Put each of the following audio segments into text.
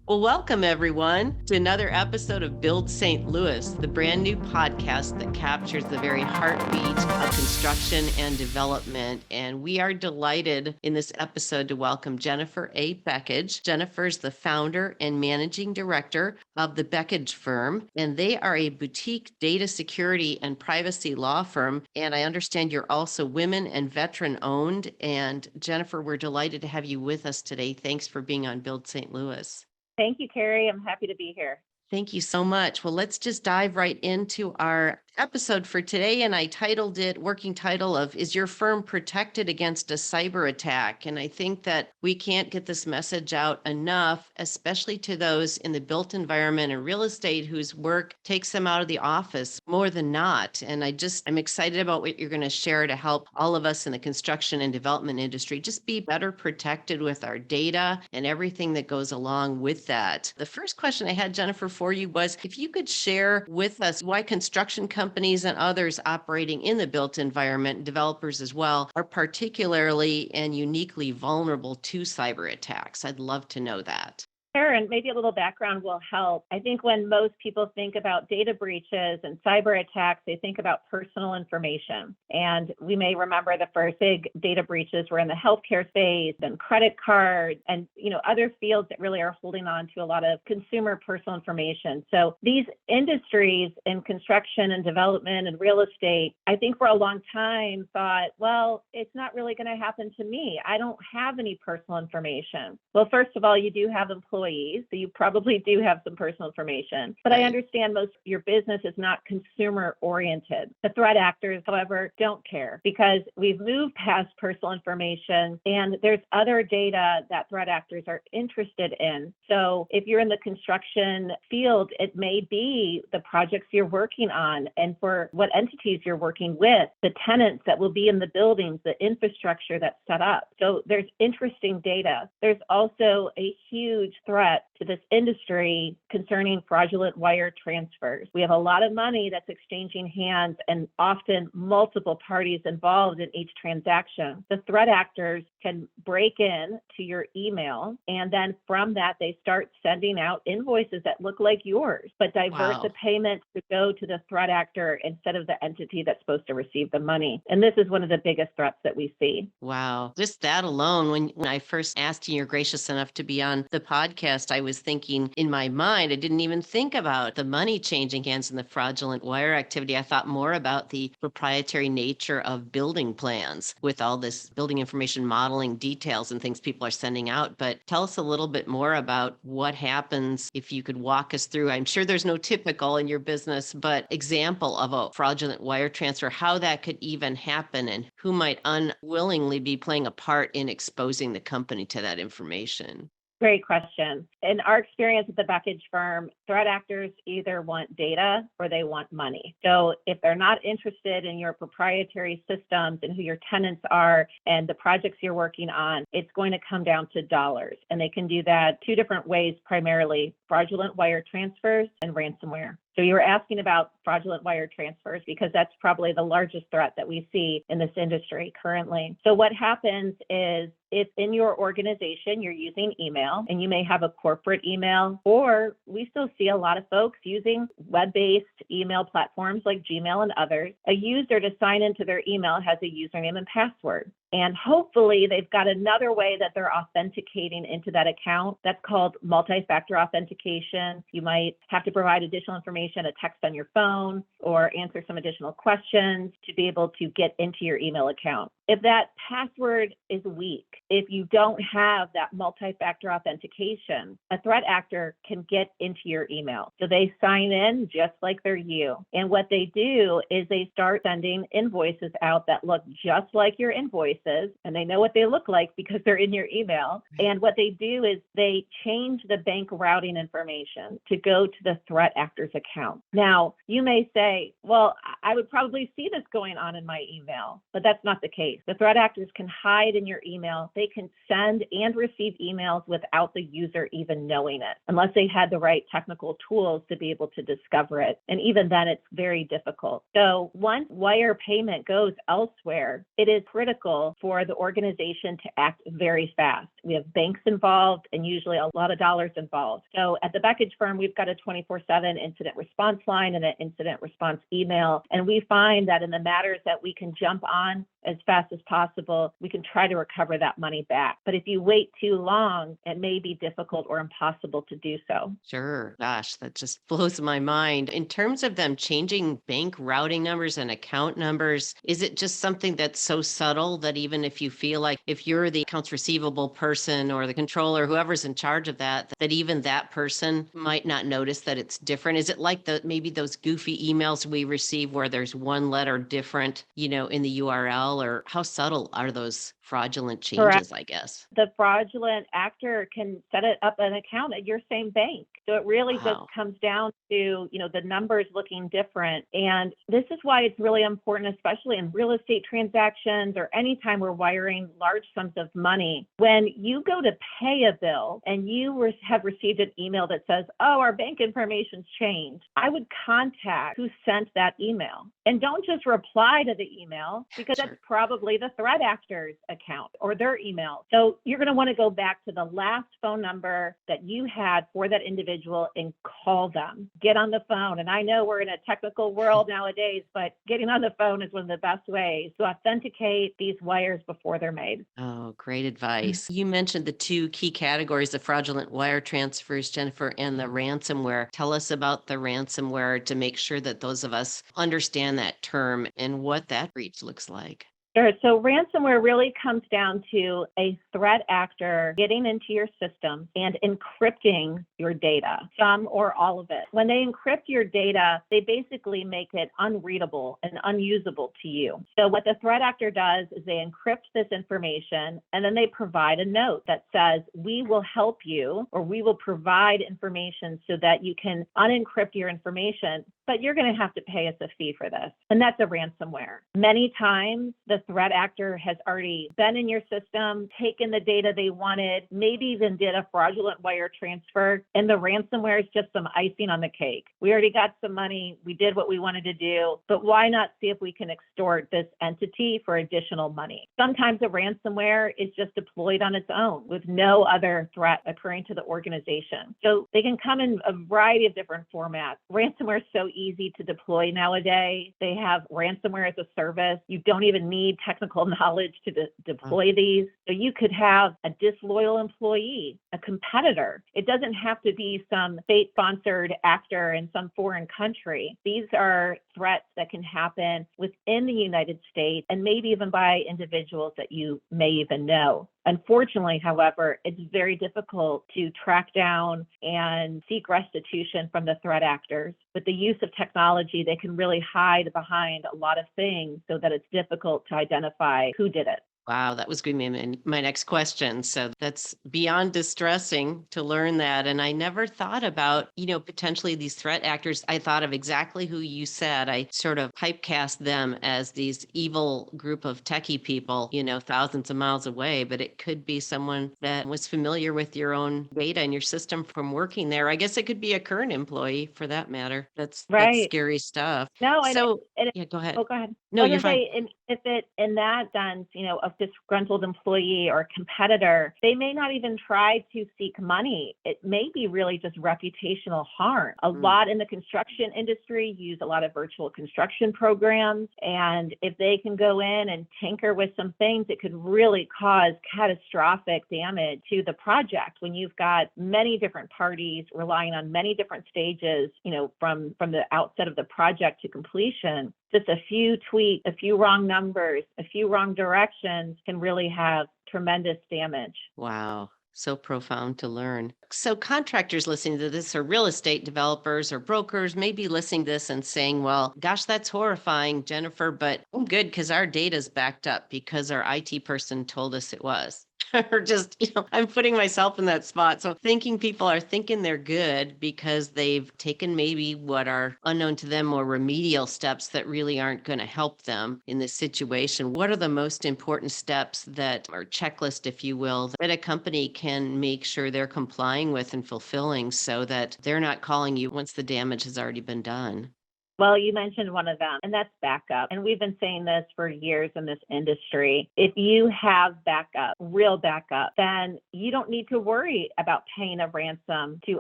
Well, welcome everyone to another episode of Build St. Louis, the brand new podcast that captures the very heartbeat of construction and development. And we are delighted in this episode to welcome Jennifer A. Beckage. Jennifer is the founder and managing director of the Beckage firm, and they are a boutique data security and privacy law firm. And I understand you're also women and veteran owned. And Jennifer, we're delighted to have you with us today. Thanks for being on Build St. Louis. Thank you, Carrie. I'm happy to be here. Thank you so much. Well, let's just dive right into our episode for today. And I titled it, working title of, Is Your Firm Protected Against a Cyber Attack? And I think that we can't get this message out enough, especially to those in the built environment and real estate whose work takes them out of the office more than not. And I'm excited about what you're going to share to help all of us in the construction and development industry just be better protected with our data and everything that goes along with that. The first question I had, Jennifer, for you was if you could share with us why construction companies and others operating in the built environment, developers as well, are particularly and uniquely vulnerable to cyber attacks. I'd love to know that. Sure, and maybe a little background will help. I think when most people think about data breaches and cyber attacks, they think about personal information. And we may remember the first big data breaches were in the healthcare space and credit cards and other fields that really are holding on to a lot of consumer personal information. So these industries in construction and development and real estate, I think for a long time thought, well, it's not really going to happen to me. I don't have any personal information. Well, first of all, you do have employees, so you probably do have some personal information. But I understand most of your business is not consumer oriented. The threat actors, however, don't care because we've moved past personal information and there's other data that threat actors are interested in. So if you're in the construction field, it may be the projects you're working on and for what entities you're working with, the tenants that will be in the buildings, the infrastructure that's set up. So there's interesting data. There's also a huge threat to this industry concerning fraudulent wire transfers. We have a lot of money that's exchanging hands and often multiple parties involved in each transaction. The threat actors can break in to your email, and then from that, they start sending out invoices that look like yours, but divert the payment to go to the threat actor instead of the entity that's supposed to receive the money. And this is one of the biggest threats that we see. Wow. Just that alone, when I first asked you, you're gracious enough to be on the podcast, I was thinking in my mind, I didn't even think about the money changing hands and the fraudulent wire activity. I thought more about the proprietary nature of building plans with all this building information modeling details and things people are sending out. But tell us a little bit more about what happens if you could walk us through. I'm sure there's no typical in your business, but example of a fraudulent wire transfer, how that could even happen and who might unwillingly be playing a part in exposing the company to that information. Great question. In our experience at the Beckage firm, threat actors either want data or they want money. So if they're not interested in your proprietary systems and who your tenants are and the projects you're working on, it's going to come down to dollars. And they can do that two different ways, primarily fraudulent wire transfers and ransomware. So you were asking about fraudulent wire transfers because that's probably the largest threat that we see in this industry currently. So what happens is if in your organization you're using email and you may have a corporate email, or we still see a lot of folks using web-based email platforms like Gmail and others, a user to sign into their email has a username and password. And hopefully they've got another way that they're authenticating into that account. That's called multi-factor authentication. You might have to provide additional information, a text on your phone, or answer some additional questions to be able to get into your email account. If that password is weak, if you don't have that multi-factor authentication, a threat actor can get into your email. So they sign in just like they're you. And what they do is they start sending invoices out that look just like your invoices, and they know what they look like because they're in your email. And what they do is they change the bank routing information to go to the threat actor's account. Now, you may say, well, I would probably see this going on in my email, but that's not the case. place. The threat actors can hide in your email. They can send and receive emails without the user even knowing it, unless they had the right technical tools to be able to discover it. And even then, it's very difficult. So once wire payment goes elsewhere, it is critical for the organization to act very fast. We have banks involved and usually a lot of dollars involved. So at the Beckage firm, we've got a 24/7 incident response line and an incident response email. And we find that in the matters that we can jump on as fast as possible, we can try to recover that money back. But if you wait too long, it may be difficult or impossible to do so. Sure. Gosh, that just blows my mind. In terms of them changing bank routing numbers and account numbers, is it just something that's so subtle that even if you feel like if you're the accounts receivable person or the controller, whoever's in charge of that, that even that person might not notice that it's different? Is it like the maybe those goofy emails we receive where there's one letter different, in the URL, or how subtle are those fraudulent Correct. changes, I guess? The fraudulent actor can set it up an account at your same bank. So it really just Wow. comes down to, the numbers looking different. And this is why it's really important, especially in real estate transactions or anytime we're wiring large sums of money. When you go to pay a bill and you have received an email that says, oh, our bank information's changed, I would contact who sent that email. And don't just reply to the email because that's Sure. probably the threat actor's account or their email. So you're going to want to go back to the last phone number that you had for that individual and call them. Get on the phone. And I know we're in a technical world nowadays, but getting on the phone is one of the best ways to authenticate these wires before they're made. Oh, great advice. You mentioned the two key categories of fraudulent wire transfers, Jennifer, and the ransomware. Tell us about the ransomware to make sure that those of us understand that term and what that breach looks like. Sure. So ransomware really comes down to a threat actor getting into your system and encrypting your data, some or all of it. When they encrypt your data, they basically make it unreadable and unusable to you. So what the threat actor does is they encrypt this information and then they provide a note that says, we will help you, or we will provide information so that you can unencrypt your information, but you're going to have to pay us a fee for this. And that's a ransomware. Many times the threat actor has already been in your system, taken the data they wanted, maybe even did a fraudulent wire transfer, and the ransomware is just some icing on the cake. We already got some money, we did what we wanted to do, but why not see if we can extort this entity for additional money? Sometimes a ransomware is just deployed on its own with no other threat occurring to the organization. So they can come in a variety of different formats. Ransomware is so easy to deploy nowadays. They have ransomware as a service. You don't even need technical knowledge to deploy these. So you could have a disloyal employee, a competitor. It doesn't have to be some state-sponsored actor in some foreign country. These are threats that can happen within the United States and maybe even by individuals that you may even know. Unfortunately, however, it's very difficult to track down and seek restitution from the threat actors. With the use of technology, they can really hide behind a lot of things so that it's difficult to identify who did it. Wow, that was going to be my next question. So that's beyond distressing to learn that. And I never thought about, potentially these threat actors. I thought of exactly who you said. I sort of typecast them as these evil group of techie people, thousands of miles away, but it could be someone that was familiar with your own data and your system from working there. I guess it could be a current employee for that matter. That's Right. scary stuff. No, So, and yeah, go ahead. oh, go ahead. No, I was you're gonna fine. say, if it in that sense, a disgruntled employee or competitor, they may not even try to seek money. It may be really just reputational harm. A Mm. lot in the construction industry use a lot of virtual construction programs, and if they can go in and tinker with some things, it could really cause catastrophic damage to the project when you've got many different parties relying on many different stages, from the outset of the project to completion. Just a few tweaks, a few wrong numbers, a few wrong directions can really have tremendous damage. Wow. So profound to learn. So, contractors listening to this, or real estate developers or brokers, may be listening to this and saying, well, gosh, that's horrifying, Jennifer, but I'm good because our data's backed up because our IT person told us it was. or just, I'm putting myself in that spot. So thinking people are thinking they're good because they've taken maybe what are unknown to them more remedial steps that really aren't going to help them in this situation. What are the most important steps that, or checklist, if you will, that a company can make sure they're complying with and fulfilling so that they're not calling you once the damage has already been done? Well, you mentioned one of them, and that's backup. And we've been saying this for years in this industry. If you have backup, real backup, then you don't need to worry about paying a ransom to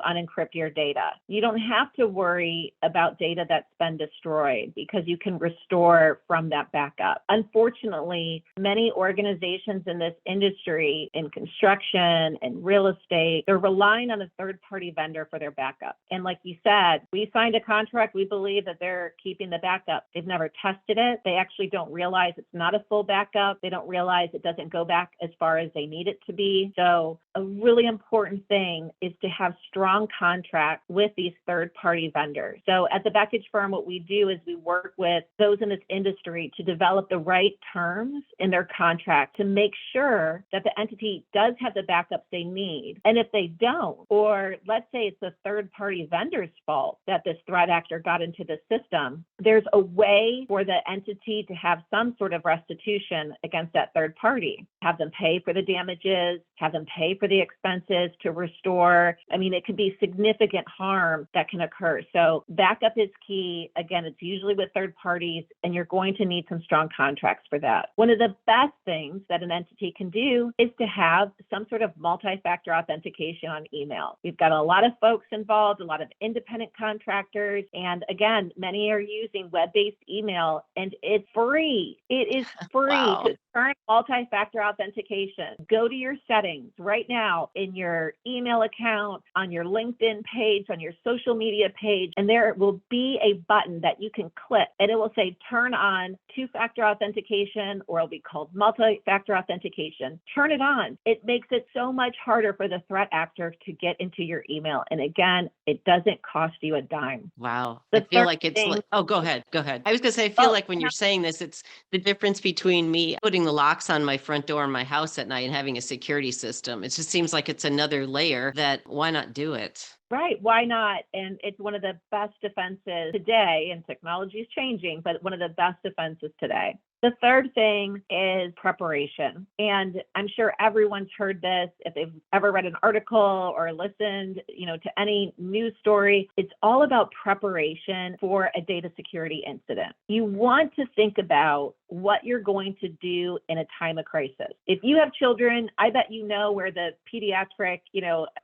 unencrypt your data. You don't have to worry about data that's been destroyed because you can restore from that backup. Unfortunately, many organizations in this industry, in construction and real estate, they're relying on a third-party vendor for their backup. And like you said, we signed a contract. We believe that they're keeping the backup. They've never tested it. They actually don't realize it's not a full backup. They don't realize it doesn't go back as far as they need it to be. So a really important thing is to have strong contracts with these third-party vendors. So at the Beckage firm, what we do is we work with those in this industry to develop the right terms in their contract to make sure that the entity does have the backups they need. And if they don't, or let's say it's a third-party vendor's fault that this threat actor got into the system, there's a way for the entity to have some sort of restitution against that third party, have them pay for the damages, have them pay for the expenses to restore. I mean, it could be significant harm that can occur. So backup is key. Again, it's usually with third parties, and you're going to need some strong contracts for that. One of the best things that an entity can do is to have some sort of multi-factor authentication on email. We've got a lot of folks involved, a lot of independent contractors, and again, many are using web-based email, and it's free. It is free Wow. to turn multi-factor authentication. Go to your settings right now in your email account, on your LinkedIn page, on your social media page, and there will be a button that you can click, and it will say turn on two-factor authentication, or it'll be called multi-factor authentication. Turn it on. It makes it so much harder for the threat actor to get into your email. And again, it doesn't cost you a dime. Wow. I The feel third like it's thing, like, oh, go ahead. Go ahead. I was going to say, I feel oh, like when you're saying this, it's the difference between me putting the locks on my front door in my house at night and having a security system. It just seems like it's another layer that why not do it? right, why not? And it's one of the best defenses today, and technology is changing, but one of the best defenses today. The third thing is preparation. And I'm sure everyone's heard this if they've ever read an article or listened, to any news story. It's all about preparation for a data security incident. You want to think about what you're going to do in a time of crisis. If you have children, I bet you know where the pediatric,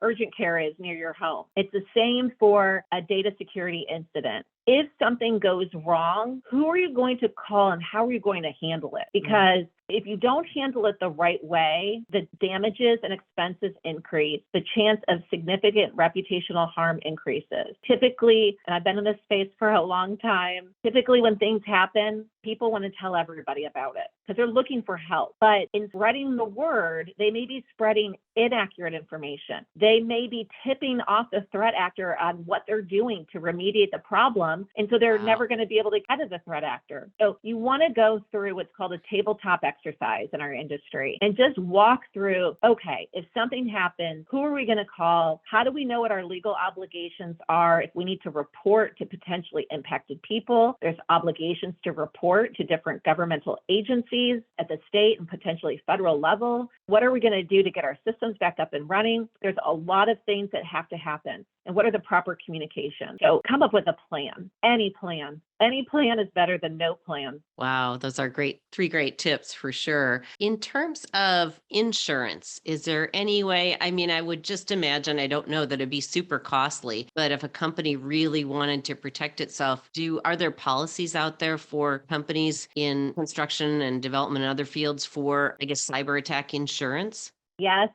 urgent care is near your home. It's the same for a data security incident. If something goes wrong, who are you going to call and how are you going to handle it? Because if you don't handle it the right way, the damages and expenses increase, the chance of significant reputational harm increases. Typically, and I've been in this space for a long time, typically when things happen, people want to tell everybody about it because they're looking for help. But in spreading the word, they may be spreading inaccurate information. They may be tipping off the threat actor on what they're doing to remediate the problem. And so they're never going to be able to get at the threat actor. So you want to go through what's called a tabletop exercise in our industry and just walk through, okay, if something happens, who are we going to call? How do we know what our legal obligations are if we need to report to potentially impacted people? There's obligations to report to different governmental agencies at the state and potentially federal level. What are we going to do to get our systems back up and running? There's a lot of things that have to happen. And what are the proper communications? So come up with a plan, any plan. Any plan is better than no plan. Wow, those are three great tips for sure. In terms of insurance, is there any way? I mean, I would just imagine, I don't know that it'd be super costly, but if a company really wanted to protect itself, are there policies out there for companies in construction and development and other fields for, I guess, cyber attack insurance? Yes,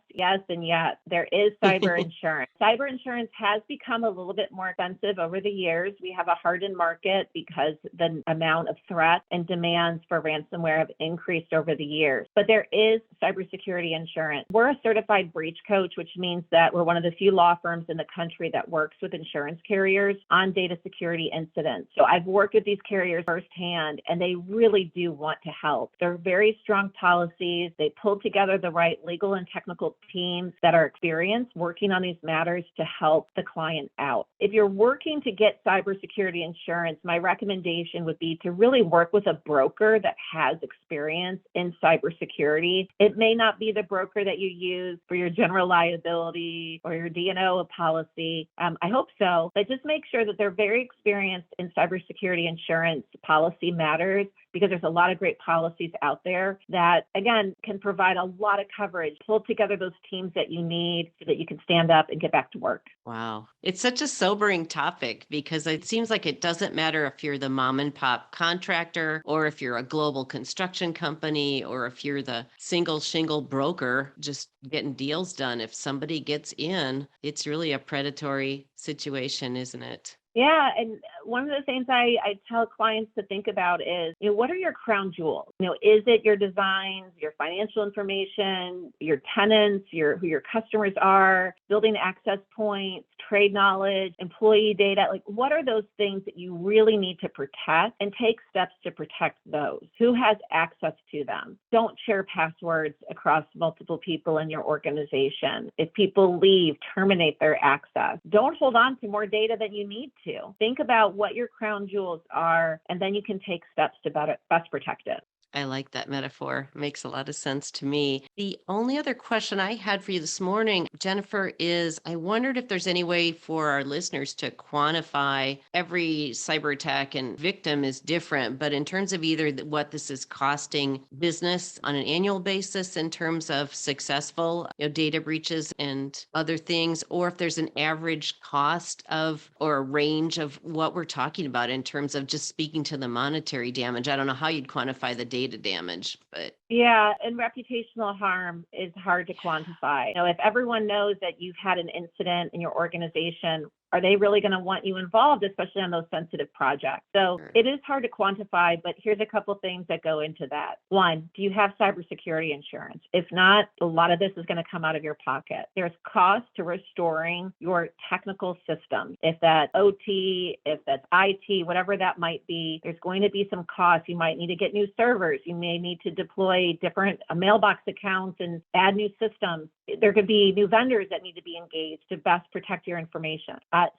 and yes. There is cyber insurance. Cyber insurance has become a little bit more expensive over the years. We have a hardened market because the amount of threats and demands for ransomware have increased over the years. But there is cybersecurity insurance. We're a certified breach coach, which means that we're one of the few law firms in the country that works with insurance carriers on data security incidents. So I've worked with these carriers firsthand, and they really do want to help. They're very strong policies. They pull together the right legal and technical teams that are experienced working on these matters to help the client out. If you're working to get cybersecurity insurance, my recommendation would be to really work with a broker that has experience in cybersecurity. It may not be the broker that you use for your general liability or your D&O policy. I hope so, but just make sure that they're very experienced in cybersecurity insurance policy matters, because there's a lot of great policies out there that, again, can provide a lot of coverage. Pull together those teams that you need so that you can stand up and get back to work. Wow. It's such a sobering topic because it seems like it doesn't matter if you're the mom and pop contractor or if you're a global construction company or if you're the single shingle broker just getting deals done. If somebody gets in, it's really a predatory situation, isn't it? Yeah, and one of the things I tell clients to think about is, what are your crown jewels? Is it your designs, your financial information, your tenants, who your customers are, building access points, trade knowledge, employee data? Like, what are those things that you really need to protect, and take steps to protect those? Who has access to them? Don't share passwords across multiple people in your organization. If people leave, terminate their access. Don't hold on to more data than you need to. Think about what your crown jewels are, and then you can take steps to best protect it. I like that metaphor. Makes a lot of sense to me. The only other question I had for you this morning, Jennifer, is I wondered if there's any way for our listeners to quantify. Every cyber attack and victim is different, but in terms of either what this is costing business on an annual basis in terms of successful, data breaches and other things, or if there's an average cost of or a range of what we're talking about in terms of just speaking to the monetary damage. I don't know how you'd quantify the data damage, but Yeah, and reputational harm is hard to quantify. If everyone knows that you've had an incident in your organization, are they really going to want you involved, especially on those sensitive projects? So it is hard to quantify, but here's a couple things that go into that. One, do you have cybersecurity insurance? If not, a lot of this is going to come out of your pocket. There's cost to restoring your technical system. If that's OT, if that's IT, whatever that might be, there's going to be some cost. You might need to get new servers. You may need to deploy different mailbox accounts and add new systems. There could be new vendors that need to be engaged to best protect your information.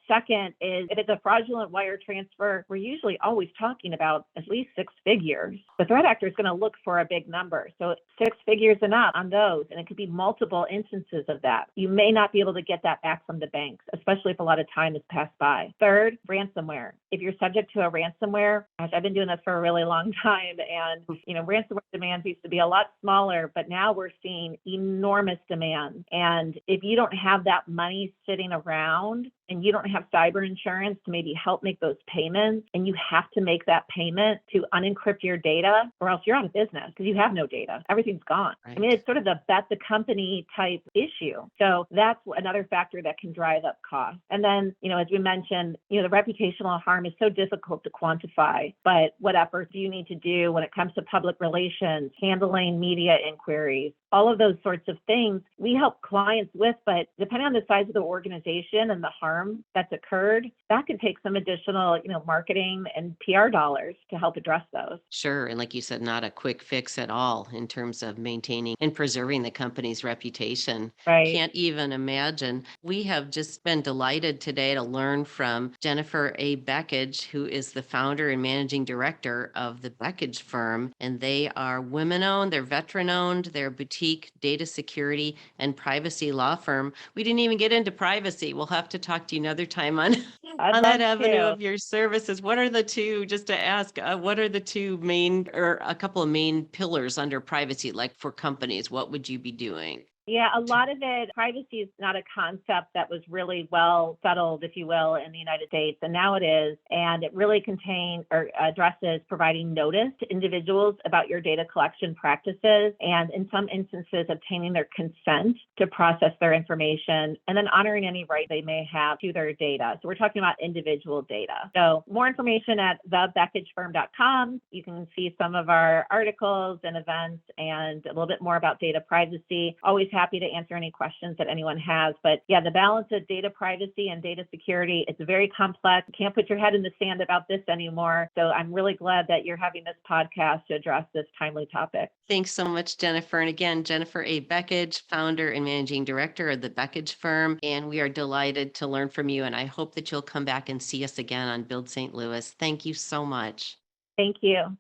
Second is, if it's a fraudulent wire transfer, we're usually always talking about at least 6 figures. The threat actor is going to look for a big number. So 6 figures and up on those, and it could be multiple instances of that. You may not be able to get that back from the banks, especially if a lot of time has passed by. Third, ransomware. If you're subject to a ransomware, gosh, I've been doing this for a really long time, and ransomware demands used to be a lot smaller, but now we're seeing enormous demand. And if you don't have that money sitting around and you don't have cyber insurance to maybe help make those payments, and you have to make that payment to unencrypt your data, or else you're out of business because you have no data. Everything's gone. Right. I mean, it's sort of the bet the company type issue. So that's another factor that can drive up costs. And then, as we mentioned, the reputational harm is so difficult to quantify, but what efforts do you need to do when it comes to public relations, handling media inquiries, all of those sorts of things we help clients with, but depending on the size of the organization and the harm that's occurred, that could take some additional, marketing and PR dollars to help address those. sure. And like you said, not a quick fix at all in terms of maintaining and preserving the company's reputation. Right. Can't even imagine. We have just been delighted today to learn from Jennifer A. Beckage, who is the founder and managing director of the Beckage firm. And they are women owned, they're veteran owned, they're a boutique data security and privacy law firm. We didn't even get into privacy. We'll have to talk to you another time on I'd on love that avenue to. of your services. What are the two, just to ask, what are the two main or a couple of main pillars under privacy, like for companies? What would you be doing? Yeah, a lot of it, privacy is not a concept that was really well settled, if you will, in the United States. And now it is. And it really contains or addresses providing notice to individuals about your data collection practices, and in some instances, obtaining their consent to process their information, and then honoring any right they may have to their data. So we're talking about individual data. So more information at thebeckagefirm.com. You can see some of our articles and events and a little bit more about data privacy. Always happy to answer any questions that anyone has. But yeah, the balance of data privacy and data security, it's very complex. You can't put your head in the sand about this anymore. So I'm really glad that you're having this podcast to address this timely topic. Thanks so much, Jennifer. And again, Jennifer A. Beckage, founder and managing director of the Beckage firm. And we are delighted to learn from you. And I hope that you'll come back and see us again on Build St. Louis. Thank you so much. Thank you.